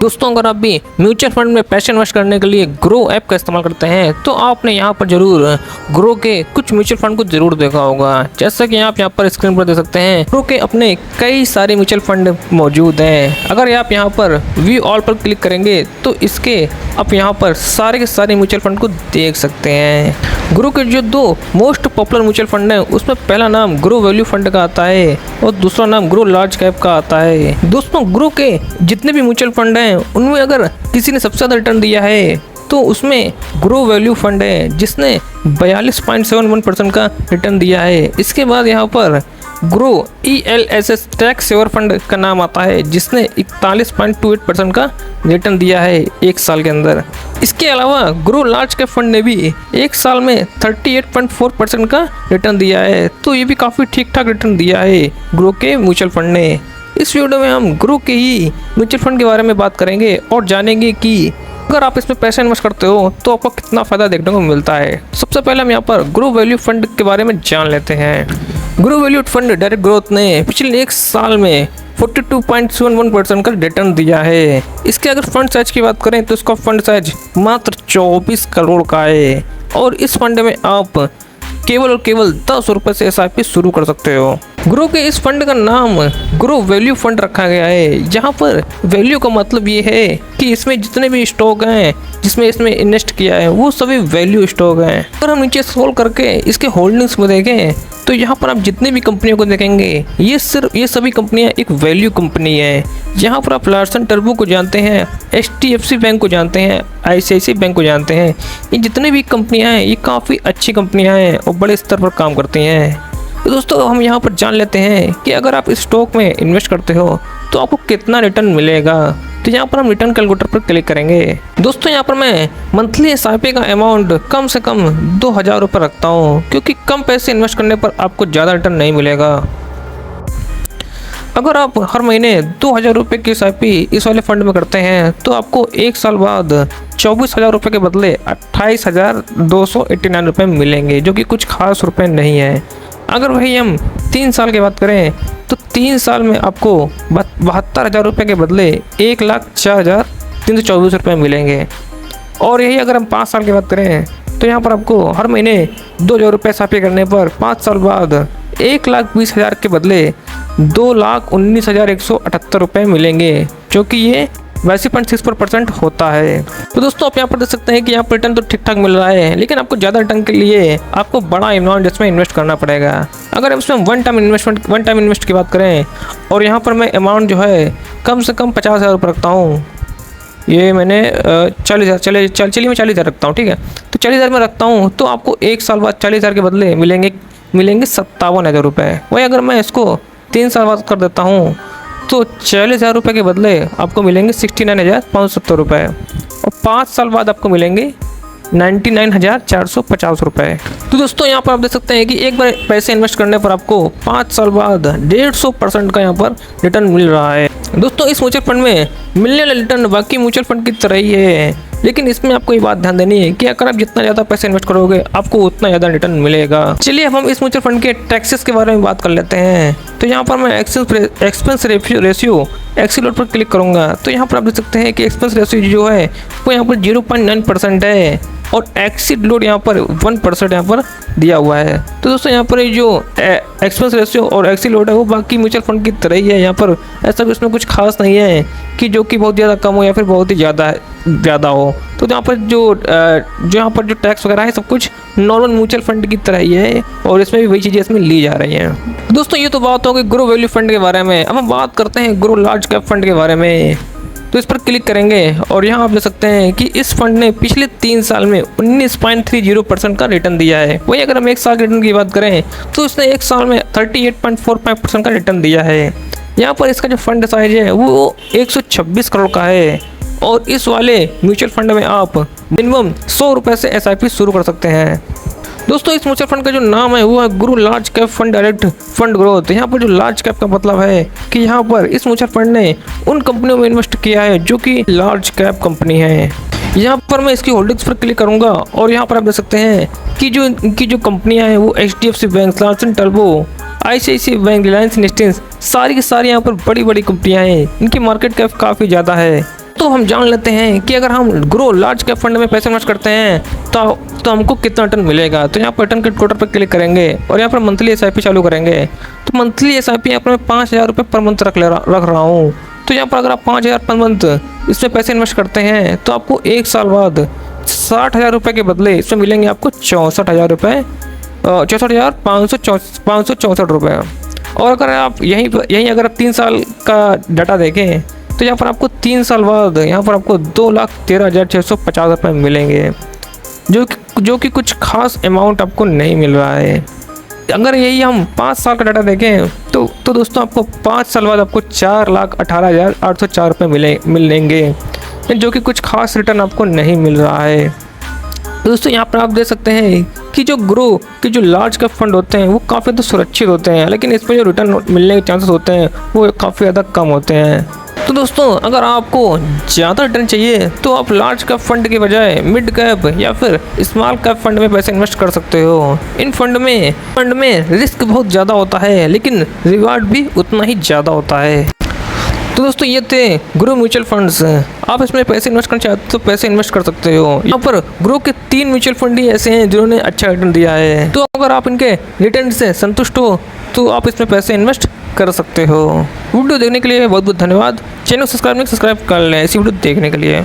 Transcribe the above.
दोस्तों, अगर आप भी म्यूचुअल फंड में पैसे इन्वेस्ट करने के लिए ग्रो ऐप का इस्तेमाल करते हैं तो आपने यहाँ पर जरूर ग्रो के कुछ म्यूचुअल फंड को जरूर देखा होगा। जैसा कि आप यहाँ पर स्क्रीन पर देख सकते हैं, ग्रो के अपने कई सारे म्यूचुअल फंड मौजूद हैं। अगर आप यहाँ पर व्यू ऑल पर क्लिक करेंगे तो इसके आप यहाँ पर सारे के सारे म्यूचुअल फंड को देख सकते हैं। ग्रो के जो दो मोस्ट पॉपुलर म्यूचुअल फंड हैं उसमें पहला नाम ग्रो वैल्यू फंड का आता है और दूसरा नाम ग्रो लार्ज कैप का आता है। दोस्तों, ग्रो के जितने भी म्यूचुअल फंड हैं उनमें अगर किसी ने सबसे ज़्यादा रिटर्न दिया है तो उसमें ग्रो वैल्यू फंड है जिसने 42.71% का रिटर्न दिया है। इसके बाद यहाँ पर Groww ELSS tax saver fund का नाम आता है जिसने 41.28% का रिटर्न दिया है एक साल के अंदर। इसके अलावा ग्रो लार्ज कैप फंड ने भी एक साल में 38.4% का रिटर्न दिया है, तो ये भी काफ़ी ठीक ठाक रिटर्न दिया है ग्रो के म्यूचुअल फंड ने। इस वीडियो में हम ग्रो के ही म्यूचुअल फंड के बारे में बात करेंगे और जानेंगे कि अगर आप इसमें पैसा इन्वेस्ट करते हो तो आपको कितना फ़ायदा देखने को मिलता है। सबसे पहले हम यहाँ पर ग्रो वैल्यू फंड के बारे में जान लेते हैं। Grow value fund direct growth ने पिछले एक साल में 42.71% का रिटर्न दिया है। इसके अगर फंड साइज की बात करें तो इसका फंड साइज मात्र 24 करोड़ का है और इस फंड में आप केवल और केवल 10 रुपये से SIP शुरू कर सकते हो। ग्रो के इस फंड का नाम ग्रो वैल्यू फंड रखा गया है, जहां पर वैल्यू का मतलब ये है कि इसमें जितने भी स्टॉक हैं जिसमें इसमें इन्वेस्ट किया है वो सभी वैल्यू स्टॉक हैं। अगर हम नीचे स्क्रॉल करके इसके होल्डिंग्स में देखें तो यहाँ पर आप जितनी भी कंपनियों को देखेंगे ये सभी कंपनियाँ एक वैल्यू कंपनी है। यहाँ पर आप लार्सन टर्बो को जानते हैं, HDFC बैंक को जानते हैं, ICICI बैंक को जानते हैं। ये जितनी भी कंपनियाँ हैं ये काफ़ी अच्छी कंपनियाँ हैं और बड़े स्तर पर काम करती हैं। तो दोस्तों, हम यहाँ पर जान लेते हैं कि अगर आप इस स्टॉक में इन्वेस्ट करते हो तो आपको कितना रिटर्न मिलेगा। तो यहाँ पर हम रिटर्न कैलकुलेटर पर क्लिक करेंगे। दोस्तों, यहाँ पर मैं मंथली SIP का अमाउंट कम से कम 2000 रुपये रखता हूँ, क्योंकि कम पैसे इन्वेस्ट करने पर आपको ज़्यादा रिटर्न नहीं मिलेगा। अगर आप हर महीने 2000 रुपये की SIP इस वाले फंड में करते हैं तो आपको एक साल बाद 24,000 रुपये के बदले 28,289 रुपये मिलेंगे, जो कि कुछ खास रुपये नहीं है। अगर वही हम 3 साल की बात करें तो 3 साल में आपको 72,000 रुपये के बदले 1,04,324 रुपये मिलेंगे। और यही अगर हम 5 साल की बात करें तो यहाँ पर आपको हर महीने 2,000 रुपये SIP करने पर 5 साल बाद 1,20,000 के बदले 2,19,178 रुपये मिलेंगे, जो कि ये 82.64% होता है। तो दोस्तों, आप यहाँ पर देख सकते हैं कि यहाँ पर रिटर्न तो ठीक ठाक मिल रहा है, लेकिन आपको ज़्यादा रिटर्न के लिए आपको बड़ा अमाउंट इसमें इन्वेस्ट करना पड़ेगा। अगर इसमें वन टाइम इन्वेस्ट की बात करें और यहाँ पर मैं अमाउंट जो है कम से कम 50,000 रुपये रखता हूँ। ये मैंने 40,000 चलिए मैं 40,000 रखता हूँ, ठीक है। तो 40,000 में रखता हूँ तो आपको एक साल बाद 40,000 के बदले मिलेंगे 57,000 रुपये। वही अगर मैं इसको 3 साल बाद कर देता हूँ तो 40,000 रुपये के बदले आपको मिलेंगे 69,570 रुपये और 5 साल बाद आपको मिलेंगे 99,450 रुपये। तो दोस्तों, यहाँ पर आप देख सकते हैं कि एक बार पैसे इन्वेस्ट करने पर आपको 5 साल बाद 150% का यहाँ पर रिटर्न मिल रहा है। दोस्तों, इस म्यूचुअल फंड में मिलने वाला रिटर्न बाकी म्यूचुअल फंड की तरह ही है, लेकिन इसमें आपको ये बात ध्यान देनी है कि अगर आप जितना ज़्यादा पैसे इन्वेस्ट करोगे आपको उतना ज़्यादा रिटर्न मिलेगा। चलिए अब हम इस म्यूचुअल फंड के टैक्सेस के बारे में बात कर लेते हैं। तो यहाँ पर मैं एक्सपेंस रेशियो एक्सीलोड पर क्लिक करूँगा तो यहाँ पर आप देख सकते हैं कि एक्सपेंस रेशियो जो है वो यहाँ पर 0.9% है और एक्सीड लोड यहाँ पर 1% यहाँ पर दिया हुआ है। तो दोस्तों, यहाँ पर जो एक्सपेंस रेशियो और एक्सीड लोड है वो बाकी म्यूचुअल फंड की तरह ही है। यहाँ पर ऐसा भी इसमें कुछ खास नहीं है कि जो कि बहुत ज़्यादा कम हो या फिर बहुत ही ज़्यादा हो। तो यहाँ पर यहाँ पर जो टैक्स वगैरह है सब कुछ नॉर्मल म्यूचुअल फंड की तरह ही है और इसमें भी वही चीज़ें इसमें ली जा रही हैं। दोस्तों, ये तो बात हो गई ग्रो वैल्यू फंड के बारे में। अब हम बात करते हैं ग्रो लार्ज कैप फंड के बारे में। तो इस पर क्लिक करेंगे और यहाँ आप देख सकते हैं कि इस फंड ने पिछले 3 साल में 19.30% का रिटर्न दिया है। वही अगर हम एक साल के रिटर्न की बात करें तो इसने एक साल में 38.45% का रिटर्न दिया है। यहाँ पर इसका जो फंड साइज है वो 126 करोड़ का है और इस वाले म्यूचुअल फंड में आप मिनिमम 100 रुपये से SIP शुरू कर सकते हैं। दोस्तों, इस म्यूचुअल फंड का जो नाम है वो है grow large cap fund direct fund growth. यहाँ पर जो लार्ज कैप का मतलब है कि यहाँ पर इस म्यूचुअल फंड ने उन कंपनियों में इन्वेस्ट किया है जो कि लार्ज कैप कंपनी है। यहाँ पर मैं इसकी होल्डिंग्स पर क्लिक करूँगा और यहाँ पर आप देख सकते हैं कि इनकी जो कंपनियाँ हैं वो HDFC bank, Larsen turbo, ICICI bank, Reliance industries, सारी की सारी यहाँ पर बड़ी बड़ी कंपनियाँ हैं। इनकी मार्केट कैप काफ़ी ज़्यादा है। दोस्तों हम जान लेते हैं कि अगर हम ग्रो लार्ज कैप फंड में पैसे इन्वेस्ट करते हैं तो हमको कितना रिटर्न मिलेगा। तो यहाँ पर रिटर्न कैलकुलेटर पर क्लिक करेंगे और यहाँ पर मंथली SIP चालू करेंगे। तो मंथली SIP यहाँ पर मैं 5,000 रुपये पर मंथ रख रहा हूँ। तो यहाँ पर अगर आप 5,000 पर मंथ इसमें पैसे इन्वेस्ट करते हैं तो आपको 1 साल बाद 60,000 रुपये के बदले इसमें मिलेंगे आपको 64,000 रुपये, 64,564 रुपये। और अगर आप यहीं अगर आप 3 साल का डाटा देखें तो यहाँ पर आपको 3 साल बाद यहाँ पर आपको 2,13,650 रुपये मिलेंगे, जो कि कुछ खास अमाउंट आपको नहीं मिल रहा है। अगर यही हम 5 साल का डाटा देखें तो दोस्तों आपको 5 साल बाद आपको 4,18,804 रुपये मिलेंगे, जो कि कुछ खास रिटर्न आपको नहीं मिल रहा है। दोस्तों यहाँ पर आप देख सकते हैं कि जो ग्रो के जो लार्ज कैप फंड होते हैं वो काफ़ी ज़्यादा सुरक्षित होते हैं, लेकिन इसमें जो रिटर्न मिलने के चांसेस होते हैं वो काफ़ी ज़्यादा कम होते हैं। तो दोस्तों अगर आपको ज़्यादा रिटर्न चाहिए तो आप लार्ज कैप फंड के बजाय मिड कैप या फिर स्मॉल कैप फंड में पैसे इन्वेस्ट कर सकते हो। इन फंड में रिस्क बहुत ज़्यादा होता है लेकिन रिवार्ड भी उतना ही ज़्यादा होता है। तो दोस्तों ये थे ग्रो म्यूचुअल फंड्स। आप इसमें पैसे इन्वेस्ट करना चाहते हो तो पैसे इन्वेस्ट कर सकते हो। यहाँ पर ग्रो के 3 म्यूचुअल फंड ही ऐसे हैं जिन्होंने अच्छा रिटर्न दिया है। तो अगर आप इनके रिटर्न से संतुष्ट हो तो आप इसमें पैसे इन्वेस्ट कर सकते हो। वीडियो देखने के लिए बहुत बहुत धन्यवाद। चैनल सब्सक्राइब कर लें ऐसी वीडियो देखने के लिए।